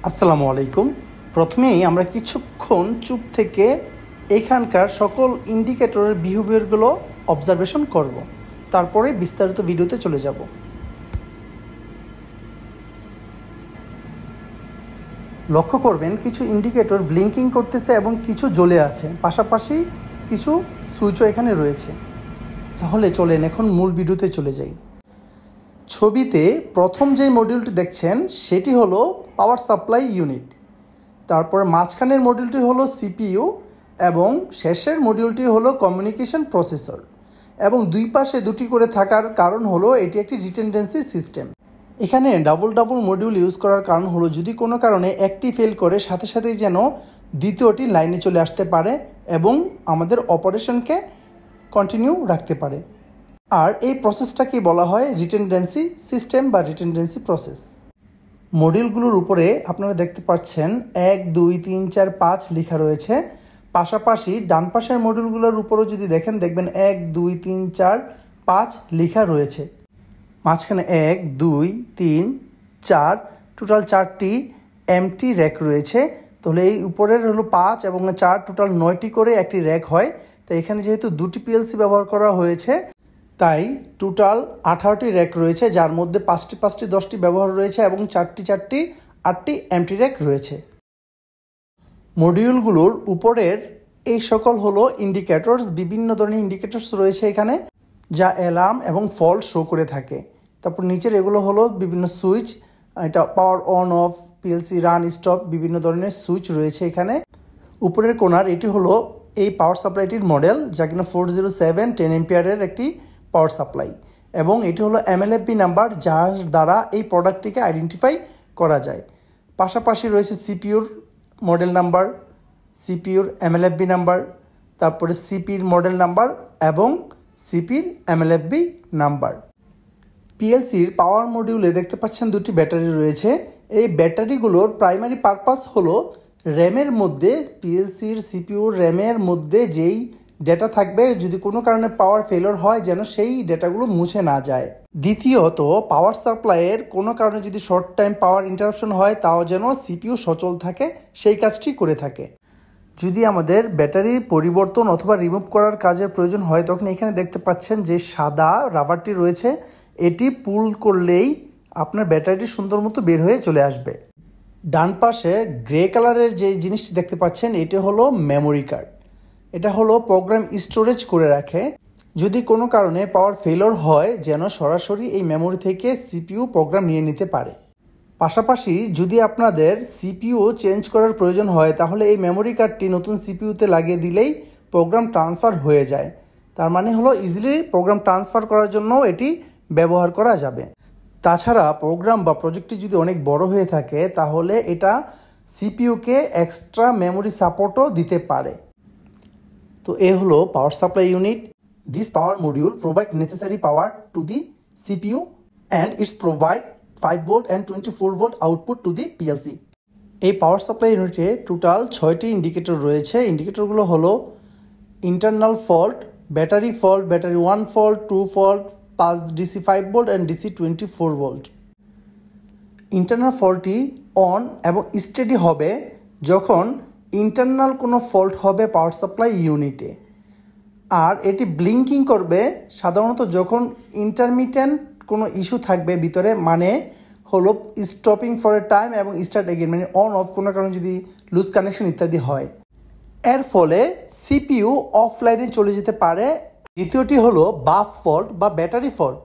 আসসালামু আলাইকুম। প্রথমেই আমরা কিছুক্ষণ চুপ থেকে এখানকার সকল ইন্ডিকেটরের বিহেভিয়ারগুলো অবজারভেশন করব, তারপরে বিস্তারিত ভিডিওতে চলে যাব। লক্ষ্য করবেন কিছু ইন্ডিকেটর ব্লিঙ্কিং করতেছে এবং কিছু জ্বলে আছে, পাশাপাশি কিছু সুইচও এখানে রয়েছে। তাহলে চলেন এখন মূল ভিডিওতে চলে যাই। ছবিতে প্রথম যে মডিউলটি দেখছেন সেটি হলো পাওয়ার সাপ্লাই ইউনিট, তারপরে মাঝখানের মডিউলটি হলো সিপিইউ এবং শেষের মডিউলটি হলো কমিউনিকেশন প্রসেসর। এবং দুই পাশে দুটি করে থাকার কারণ হলো এটি একটি রিটেনডেন্সি সিস্টেম। এখানে ডাবল মডিউল ইউজ করার কারণ হলো যদি কোনো কারণে একটি ফেল করে সাথে সাথেই যেন দ্বিতীয়টি লাইনে চলে আসতে পারে এবং আমাদের অপারেশনকে কন্টিনিউ রাখতে পারে। আর এই প্রসেসটাকে বলা হয় রিটেনডেন্সি সিস্টেম বা রিটেনডেন্সি প্রসেস। মডিউলগুলোর উপরে আপনারা দেখতে পাচ্ছেন 1, 2, 3, 4, 5 লেখা রয়েছে। পাশাপাশি ডান পাশের মডিউলগুলোর উপরেও যদি দেখবেন 1, 2, 3, 4, 5 লেখা রয়েছে। মাঝখানে 1, 2, 3, 4 টোটাল 4টি এমটি র্যাক রয়েছে। তাহলে এই উপরের হলো 5 এবং 4 টোটাল 9টি করে একটি র্যাক হয়। তো এখানে যেহেতু দুটি পিএলসি ব্যবহার করা হয়েছে তাই টোটাল 18টি র্যাক রয়েছে, যার মধ্যে 5টি 10টি ব্যবহার রয়েছে এবং 4টি 8টি এমটি র্যাক রয়েছে। মডিউলগুলোর উপরের এই সকল হলো ইন্ডিকেটরস, বিভিন্ন ধরনের ইন্ডিকেটরস রয়েছে এখানে যা অ্যালার্ম এবং ফল্ট শো করে থাকে। তারপর নিচের এগুলো হলো বিভিন্ন সুইচ, এটা power on of, PLC run stop, বিভিন্ন ধরনের সুইচ রয়েছে এখানে। উপরের কোণার এটি হলো এই পাওয়ার সাপ্লাইটির মডেল, যা কিনা 407 10 এম্পিয়ারের একটি পাওয়ার সাপ্লাই এবং এটি হলো এমএলএফবি নাম্বার, যার দ্বারা এই প্রোডাক্টটিকে আইডেন্টিফাই করা যায়। পাশাপাশি রয়েছে সিপিইউর মডেল নাম্বার, সিপিইউর এমএলএফবি নাম্বার, তারপরে সিপির মডেল নাম্বার এবং সিপির এমএলএফবি নাম্বার। পিএলসির পাওয়ার মডিউলে দেখতে পাচ্ছেন দুটি ব্যাটারি রয়েছে। এই ব্যাটারিগুলোর প্রাইমারি পারপাস হলো র্যামের মধ্যে, পিএলসির সিপিইউর র্যামের মধ্যে যেই ডেটা থাকবে যদি কোনো কারণে পাওয়ার ফেলিওর হয় যেন সেই ডেটাগুলো মুছে না যায়। দ্বিতীয়ত পাওয়ার সাপ্লাইয়ের কোনো কারণে যদি শর্ট টাইম পাওয়ার ইন্টারাপশন হয় তাও যেন সিপিইউ সচল থাকে, সেই কাজটি করে থাকে। যদি আমাদের ব্যাটারি পরিবর্তন অথবা রিমুভ করার কাজের প্রয়োজন হয় তখন এখানে দেখতে পাচ্ছেন যে সাদা রাবারটি রয়েছে, এটি পুল করলেই আপনার ব্যাটারিটি সুন্দর মতো বের হয়ে চলে আসবে। ডান পাশে গ্রে কালারের যে জিনিসটি দেখতে পাচ্ছেন এটি হলো মেমোরি কার্ড। এটা হলো প্রোগ্রাম স্টোরেজ করে রাখে, যদি কোনো কারণে পাওয়ার ফেলিওর হয় যেন সরাসরি এই মেমোরি থেকে সিপিইউ প্রোগ্রাম নিয়ে নিতে পারে। পাশাপাশি যদি আপনাদের সিপিইউ চেঞ্জ করার প্রয়োজন হয় তাহলে এই মেমোরি কার্ডটি নতুন সিপিইউতে লাগিয়ে দিলেই প্রোগ্রাম ট্রান্সফার হয়ে যায়। তার মানে হলো ইজিলি প্রোগ্রাম ট্রান্সফার করার জন্য এটি ব্যবহার করা যাবে। তাছাড়া প্রোগ্রাম বা প্রজেক্টটি যদি অনেক বড় হয়ে থাকে তাহলে এটা সিপিইউকে এক্সট্রা মেমোরি সাপোর্টও দিতে পারে। তো এ হলো power supply unit. This power module provide necessary power to the CPU and it's provide 5 volt and 24 volt output to the PLC. এই পাওয়ার সাপ্লাই ইউনিটে টোটাল 6টি ইন্ডিকেটর রয়েছে। ইন্ডিকেটরগুলো হলো internal fault, battery 1 fault, 2 fault, DC 5 volt and DC 24 volt. Internal ফল্টটি on এবং steady হবে যখন ইন্টারনাল কোনো ফল্ট হবে পাওয়ার সাপ্লাই ইউনিটে, আর এটি ব্লিঙ্কিং করবে সাধারণত যখন ইন্টারমিটেন্ট কোনো ইস্যু থাকবে ভিতরে, মানে হলো স্টপিং ফর এ টাইম এবং স্টার্ট এগেন, মানে অন অফ কোনো কারণে যদি লুজ কানেকশন ইত্যাদি হয়। এর ফলে সিপিইউ অফলাইনে চলে যেতে পারে। দ্বিতীয়টি হলো বাফ ফল্ট বা ব্যাটারি ফল্ট,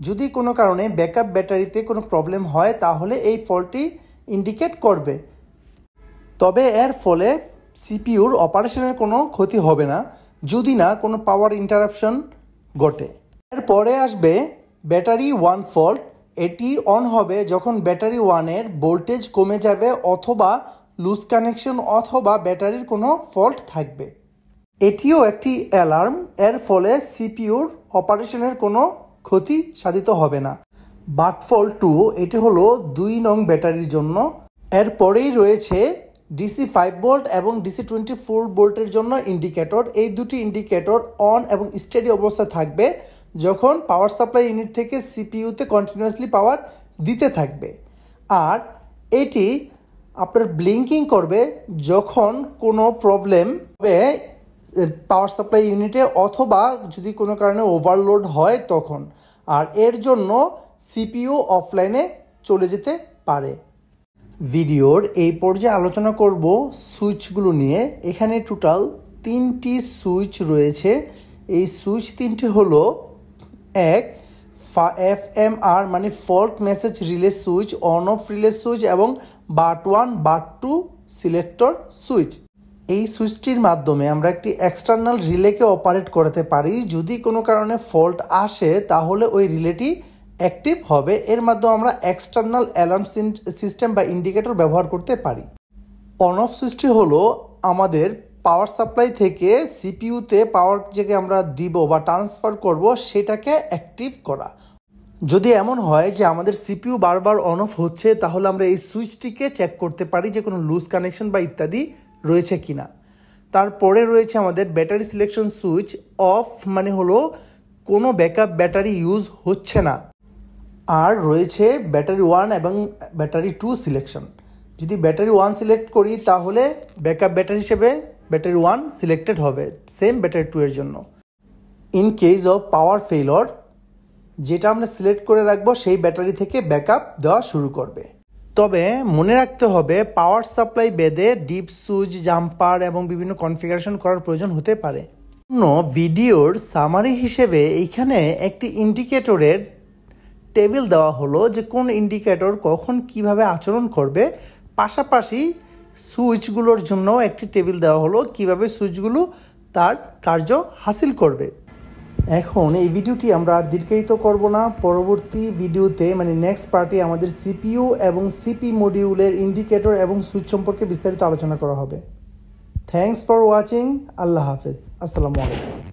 যদি কোনো কারণে ব্যাকআপ ব্যাটারিতে কোনো প্রবলেম হয় তাহলে এই ফল্টটি ইন্ডিকেট করবে, তবে এর ফলে সিপিইউর অপারেশনের কোনো ক্ষতি হবে না যদি না কোনো পাওয়ার ইন্টারাপশন ঘটে। এরপরে আসবে ব্যাটারি 1 ফল্ট। এটি অন হবে যখন ব্যাটারি 1-এর ভোল্টেজ কমে যাবে অথবা লুজ কানেকশন অথবা ব্যাটারির কোনো ফল্ট থাকবে। এটিও একটি অ্যালার্ম, এর ফলে সিপিইউর অপারেশনের কোনো ক্ষতি সাধিত হবে না। বাট ফল্ট 2, এটি হলো 2 নং ব্যাটারির জন্য। এরপরেই রয়েছে ডিসি 5 ভোল্ট এবং ডিসি 24 ভোল্টের জন্য ইন্ডিকেটর। এই দুটি ইন্ডিকেটর অন এবং স্টেডি অবস্থায় থাকবে যখন পাওয়ার সাপ্লাই ইউনিট থেকে সিপিইউতে কন্টিনিউয়াসলি পাওয়ার দিতে থাকবে। আর এটি আপনার ব্লিঙ্কিং করবে যখন কোনো প্রবলেম হবে পাওয়ার সাপ্লাই ইউনিটে অথবা যদি কোনো কারণে ওভারলোড হয় তখন। আর এর জন্য সিপিইউ অফলাইনে চলে যেতে পারে। ভিডিওর এই পর্যায়ে আলোচনা করব সুইচগুলো নিয়ে। এখানে টোটাল 3টি সুইচ রয়েছে। এই সুইচ 3টি হলো, এক FMR মানে fault message relay switch, on of relay switch এবং বাট 1 বাট 2 সিলেক্টর সুইচ। এই সুইচটির মাধ্যমে আমরা একটি এক্সটার্নাল রিলেকে অপারেট করতে পারি। যদি কোনো কারণে ফল্ট আসে তাহলে ওই রিলেটি অ্যাক্টিভ হবে। এর মাধ্যমে আমরা এক্সটার্নাল অ্যালার্ম সিস্টেম বা ইন্ডিকেটর ব্যবহার করতে পারি। অন অফ সুইচটি হলো আমাদের পাওয়ার সাপ্লাই থেকে সিপিইউতে পাওয়ার যেকে আমরা দিব বা ট্রান্সফার করব সেটাকে অ্যাক্টিভ করা। যদি এমন হয় যে আমাদের সিপিইউ বারবার অন অফ হচ্ছে তাহলে আমরা এই সুইচটিকে চেক করতে পারি যে কোনো লুজ কানেকশন বা ইত্যাদি রয়েছে কিনা। তারপরে রয়েছে আমাদের ব্যাটারি সিলেকশন সুইচ। অফ মানে হলো কোনো ব্যাকআপ ব্যাটারি ইউজ হচ্ছে না। আর রয়েছে ব্যাটারি 1 এবং ব্যাটারি 2 সিলেকশন। যদি ব্যাটারি 1 সিলেক্ট করি তাহলে ব্যাকআপ ব্যাটারি হিসেবে ব্যাটারি 1 সিলেক্টেড হবে, সেম ব্যাটারি 2 এর জন্য। In case of power failure যেটা আমরা সিলেক্ট করে রাখবো সেই ব্যাটারি থেকে ব্যাকআপ দেওয়া শুরু করবে। তবে মনে রাখতে হবে পাওয়ার সাপ্লাই বেদে ডিপ সুইচ, জাম্পার এবং বিভিন্ন কনফিগারেশন করার প্রয়োজন হতে পারে। ভিডিওর সামারি হিসেবে এইখানে একটি ইন্ডিকেটরের টেবিল দেওয়া হলো যে কোন ইন্ডিকেটর কখন কিভাবে আচরণ করবে। পাশাপাশি সুইচগুলোর জন্য একটি টেবিল দেওয়া হলো কিভাবে সুইচগুলো তার কার্য হাসিল করবে। এখন এই ভিডিওটি আমরা আর দীর্ঘায়িত করব না। পরবর্তী ভিডিওতে মানে নেক্সট পার্টে আমাদের সিপিইউ এবং সিপি মডিউলের ইন্ডিকেটর এবং সুইচ সম্পর্কে বিস্তারিত আলোচনা করা হবে। Thanks for watching. আল্লাহ হাফেজ। আসসালামু আলাইকুম।